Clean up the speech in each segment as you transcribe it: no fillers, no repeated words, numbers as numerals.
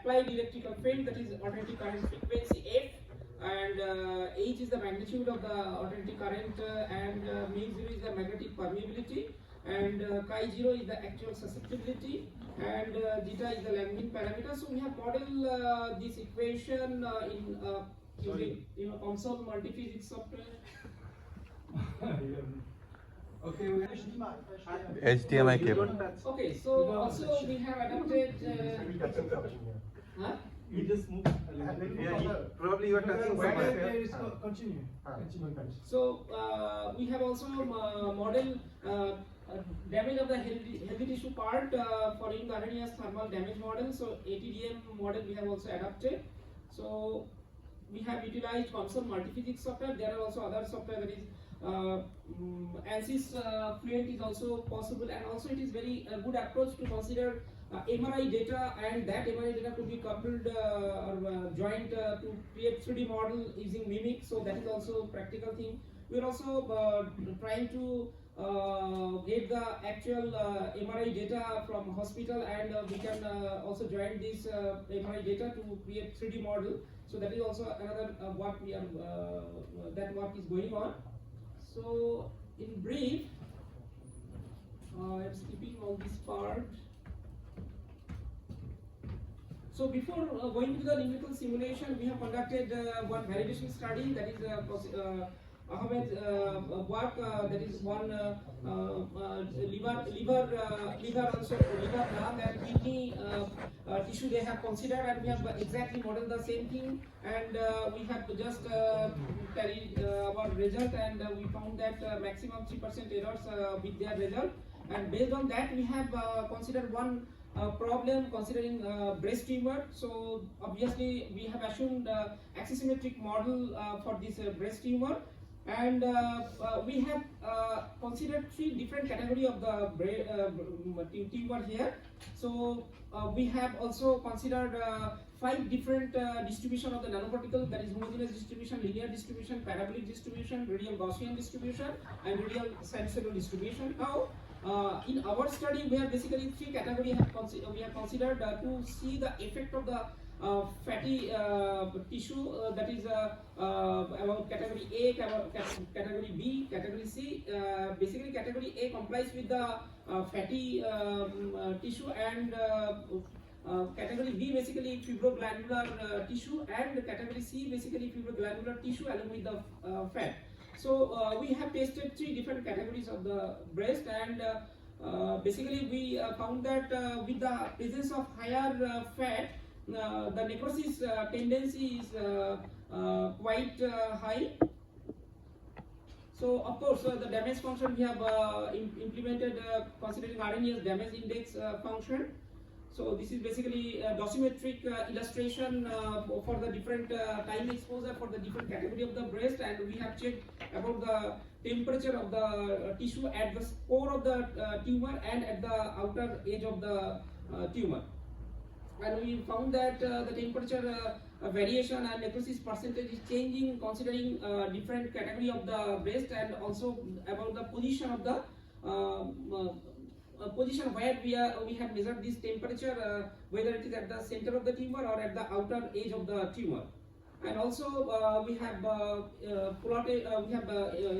applied electrical field, that is alternating current frequency F, and H is the magnitude of the alternating current, and mu0 is the magnetic permeability, and chi 0 is the actual susceptibility, and zeta is the lambda parameter. So we have modeled this equation in using console multiphysics software. Okay, we HDMI cable. Okay, so also we have adapted. Huh? You just move a little bit. Yeah, probably you are touching somewhere. Continue. So we have also modeled damage of the healthy tissue part following the Arrhenius thermal damage model. So ATDM model we have also adapted. So we have utilized console multiphysics software. There are also other software, that is ANSYS Fluent is also possible, and also it is very good approach to consider MRI data, and that MRI data could be coupled or joined to create 3D model using Mimic. So that is also practical thing. We are also trying to get the actual MRI data from hospital, and we can also join this MRI data to create 3D model. So that is also another work we are that work is going on. So in brief, I'm skipping all this part. So before going to the numerical simulation, we have conducted one validation study, that is Ahmed's work, that is one liver lung and kidney tissue they have considered, and we have exactly modeled the same thing, and we have just carried our result, and we found that maximum 3% errors with their result, and based on that we have considered one problem considering breast tumor. So obviously we have assumed axisymmetric model for this breast tumor, and we have considered 3 different category of the tumor here. So we have also considered 5 different distribution of the nanoparticle, that is homogeneous distribution, linear distribution, parabolic distribution, radial Gaussian distribution, and radial sinusoidal distribution. Now in our study we have basically 3 categories we have considered to see the effect of the fatty tissue, that is about category A, category B, category C. Basically category A complies with the fatty tissue, and category B basically fibroglandular tissue, and category C basically fibroglandular tissue along with the fat. So we have tested 3 different categories of the breast, and basically we found that with the presence of higher fat, the necrosis tendency is quite high. So of course the damage function we have implemented considering Arrhenius damage index function. So this is basically a dosimetric illustration for the different time exposure for the different category of the breast, and we have checked about the temperature of the tissue at the core of the tumor and at the outer edge of the tumor. And we found that the temperature variation and necrosis percentage is changing considering different category of the breast, and also about the position of the position where we have measured this temperature, whether it is at the center of the tumor or at the outer edge of the tumor. And also we have plotted,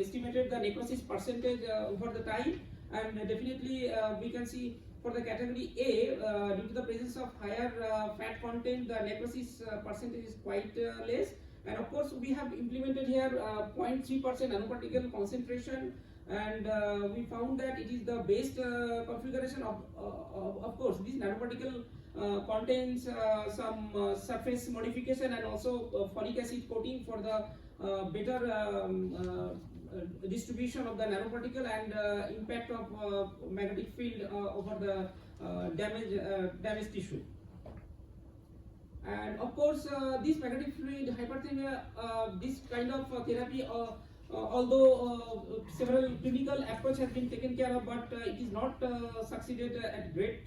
estimated the necrosis percentage over the time, and definitely we can see for the category A, due to the presence of higher fat content, the necrosis percentage is quite less. And of course we have implemented here 0.3% nanoparticle concentration, and we found that it is the best configuration of course this nanoparticle contains some surface modification and also folic acid coating for the better distribution of the nanoparticle and impact of magnetic field over the damaged tissue. And of course this magnetic fluid hyperthermia, this kind of therapy, although several clinical approach has been taken care of, but it is not succeeded at great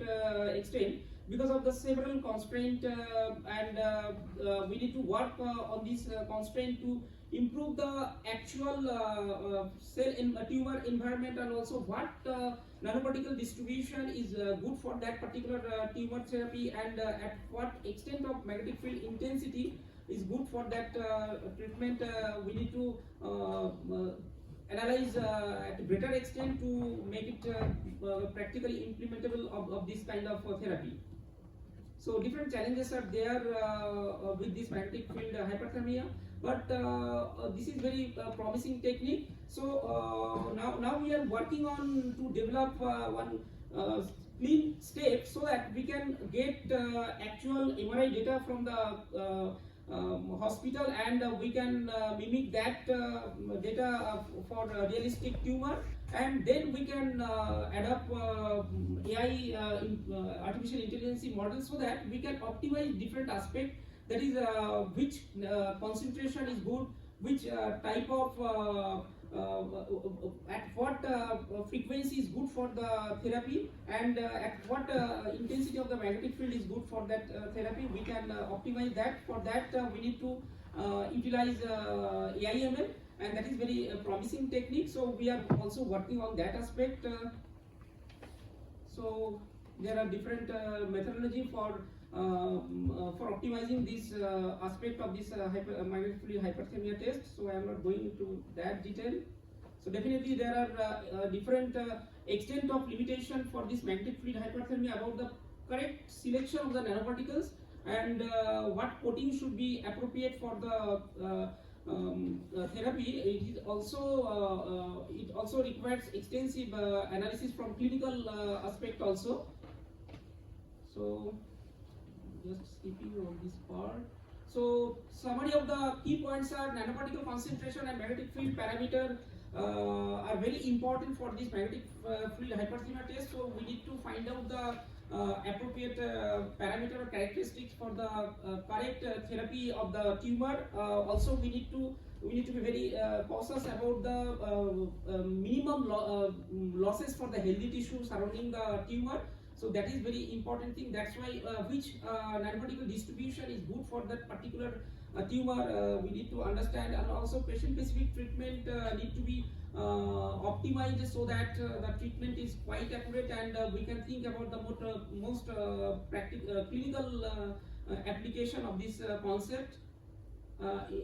extent. because of the several constraint and we need to work on this constraint to improve the actual cell in tumor environment, and also what nanoparticle distribution is good for that particular tumor therapy, and at what extent of magnetic field intensity is good for that treatment. We need to analyze at a greater extent to make it practically implementable of this kind of therapy. So different challenges are there with this magnetic field hyperthermia, but this is very promising technique. So now we are working on to develop one clean step so that we can get actual MRI data from the hospital, and we can mimic that data for realistic tumor, and then we can adopt AI artificial intelligence models so that we can optimize different aspects, that is which concentration is good, which type of at what frequency is good for the therapy, and at what intensity of the magnetic field is good for that therapy. We can optimize that. For that we need to utilize AIML, and that is very promising technique. So we are also working on that aspect. So there are different methodology for optimizing this aspect of this magnetic field hyperthermia test. So I am not going into that detail. So definitely there are different extent of limitation for this magnetic field hyperthermia about the correct selection of the nanoparticles, and what coating should be appropriate for the therapy. It is also it also requires extensive analysis from clinical aspect also. So just skipping on this part. So summary of the key points are: nanoparticle concentration and magnetic field parameter are very important for this magnetic field hyperthermia test. So we need to find out the appropriate parameter or characteristics for the correct therapy of the tumor. Also we need to be very cautious about the minimum losses for the healthy tissue surrounding the tumor. So that is very important thing. That's why which nanoparticle distribution is good for that particular tumor we need to understand, and also patient specific treatment need to be optimized so that the treatment is quite accurate, and we can think about the most practical clinical application of this concept.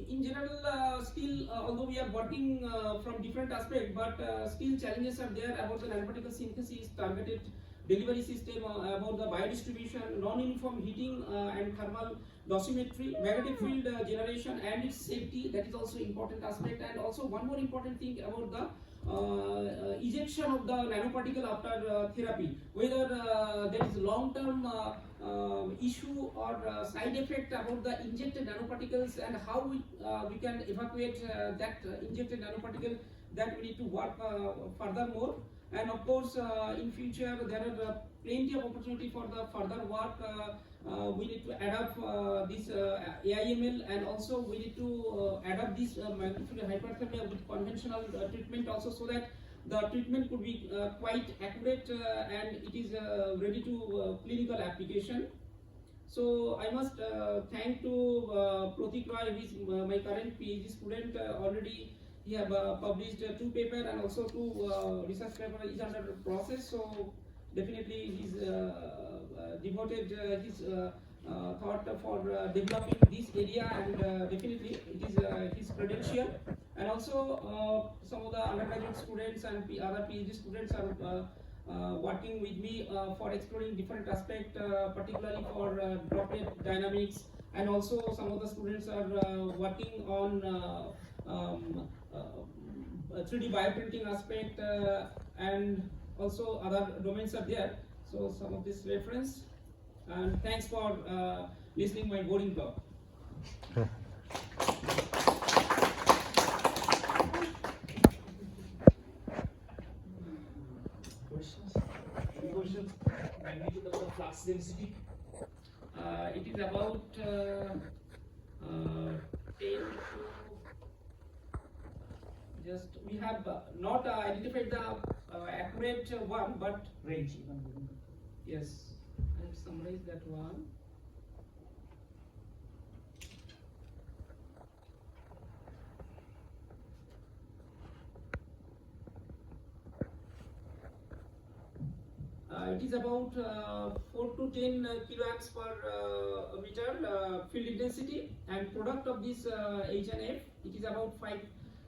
In general, still although we are working from different aspects, but still challenges are there about the nanoparticle synthesis, targeted delivery system, about the biodistribution, non-uniform heating and thermal dosimetry, magnetic field generation and its safety. That is also important aspect. And also one more important thing about the ejection of the nanoparticle after therapy, whether there is long-term issue or side effect about the injected nanoparticles, and how we can evacuate that injected nanoparticle, that we need to work furthermore. And of course in future there are plenty of opportunity for the further work. We need to adapt this AIML, and also we need to adapt this magnetic field hyperthermia with conventional treatment also, so that the treatment could be quite accurate and it is ready to clinical application. So I must thank to Pratik Roy, who is my current PhD student. Already he have published 2 papers, and also 2 research papers is under process. So definitely he's devoted his thought for developing this area, and definitely it is his credential. And also some of the undergraduate students and other PhD students are working with me for exploring different aspects, particularly for droplet dynamics, and also some of the students are working on 3D bioprinting aspect, and also other domains are there. So some of this reference, and thanks for listening my boring talk. Questions? Magnitude of the flux density? It is about 10 to, just we have not identified the accurate one, but Range. yes, summarize that one. It is about 4 to 10 kiloamps per meter field intensity, and product of this H and F, it is about 5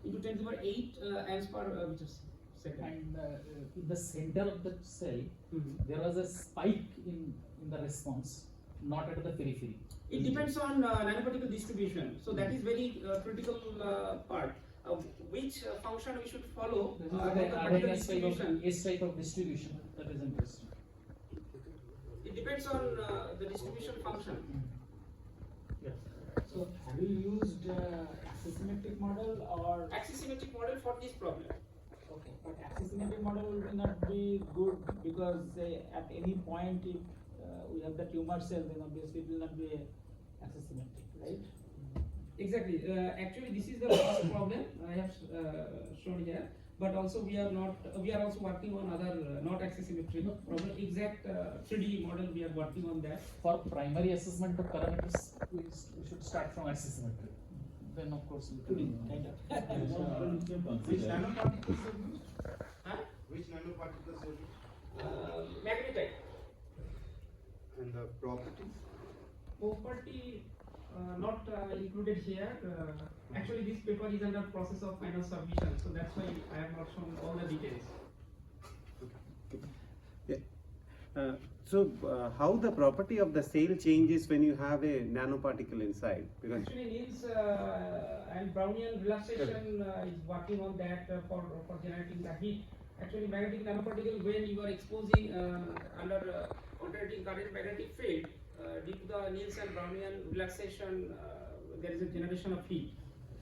into 10 to the power 8 amps per meter second. And in the center of the cell, there was a spike in the response, not at the periphery. It depends on nanoparticle distribution, so that is very critical part. Which function we should follow? This is the S type of distribution. That is interesting. It depends on the distribution function. So have you used axisymmetric model or? Axisymmetric model for this problem. Okay, but axisymmetric model will not be good because at any point if we have the tumor cell, then obviously it will not be axisymmetric, right? Exactly. Actually, this is the first problem I have shown here. But also we are also working on other not axisymmetric problem. Exact 3D model we are working on that. For primary assessment of parameters, we should start from axisymmetric. Then of course we can Which nanoparticles are used? Huh? Which nanoparticles are used? Magnetite. And the properties? Property not included here. Actually, this paper is under process of final submission, so that's why I have not shown all the details. How the property of the cell changes when you have a nanoparticle inside? Because Actually, Niels and Brownian relaxation is working on that for generating the heat. Actually, magnetic nanoparticle, when you are exposing under alternating current magnetic field, due to the Niels and Brownian relaxation, there is a generation of heat.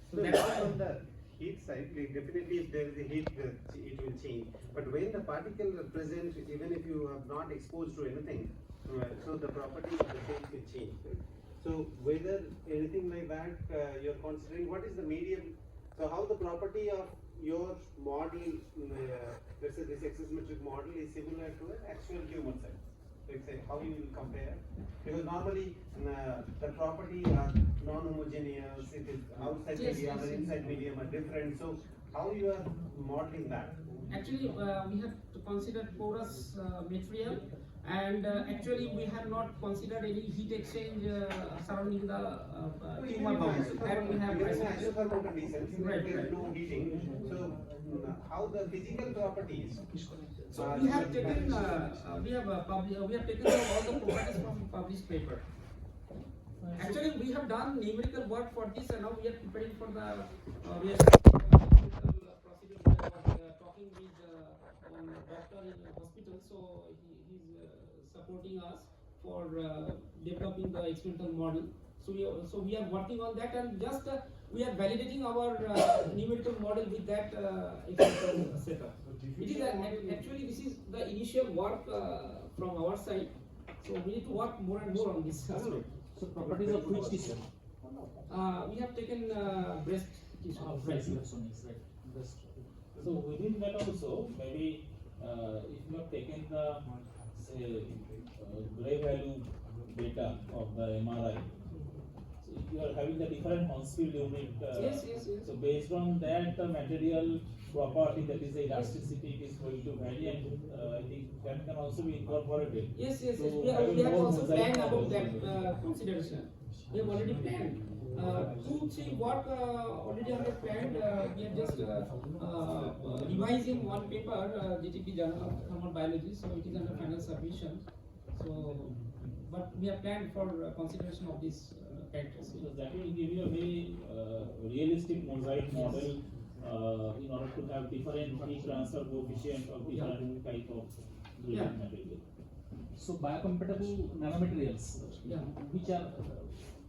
So that's why on the heat side, like definitely if there is a heat, it will change. But when the particle are present, even if you have not exposed to anything, so the property of the cell will change. Right? So whether anything like that you're considering, what is the medium? So how the property of your model, let's say this axisymmetric model is similar to an actual tumor cell. Let's say how you will compare, because normally the property are non-homogeneous, it is outside medium and inside medium are different, so how you are modeling that? Actually, we have to consider porous material, and actually we have not considered any heat exchange surrounding the tumor bounds. And we have isothermal conditions, Right, there is right. no heating, so how the physical properties? So we have taken we have taken all the properties from published paper. Actually, we have done numerical work for this, and now we are preparing for the we are procedure. We are talking with one doctor in the hospital, so he is supporting us for developing the experimental model. So we are working on that, and just we are validating our numerical model with that experimental setup. It is actually this is the initial work from our side, so we need to work more and more on this aspect. So properties of which tissue? We have taken breast tissue. Breast tissue, right. Breast. So within that also, maybe if you have taken the say gray value data of the MRI, so if you are having the different Hounsfield unit, Yes. so based on that the material property, that is the elasticity, is going to vary, and I think that can also be incorporated. Yes. So We having have more also mosaic planned about models that consideration. We have already planned. 2-3 work already under planned. We are just revising one paper, GTP Thermal Biology, so it is under final submission. So, but we have planned for consideration of this characteristic. So that will give you a very realistic mosaic model in order to have different heat transfer coefficient of different type of building material. So biocompatible nanomaterials, Yeah. which are,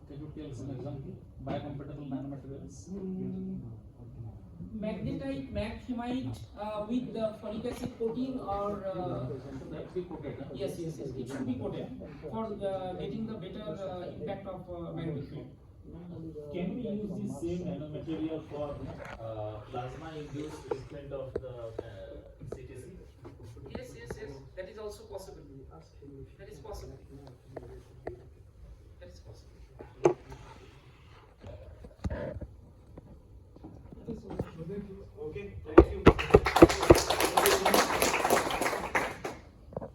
can you tell some example? Biocompatible nanomaterials? Magnetite, maghemite with the folic acid coating or Should that be coated? Huh? yes, it should be coated for getting the better impact of magnetic field. Can we use this same nanomaterial for plasma induced treatment of the CTC? Yes. Yes, that is also possible. That is possible. That is possible.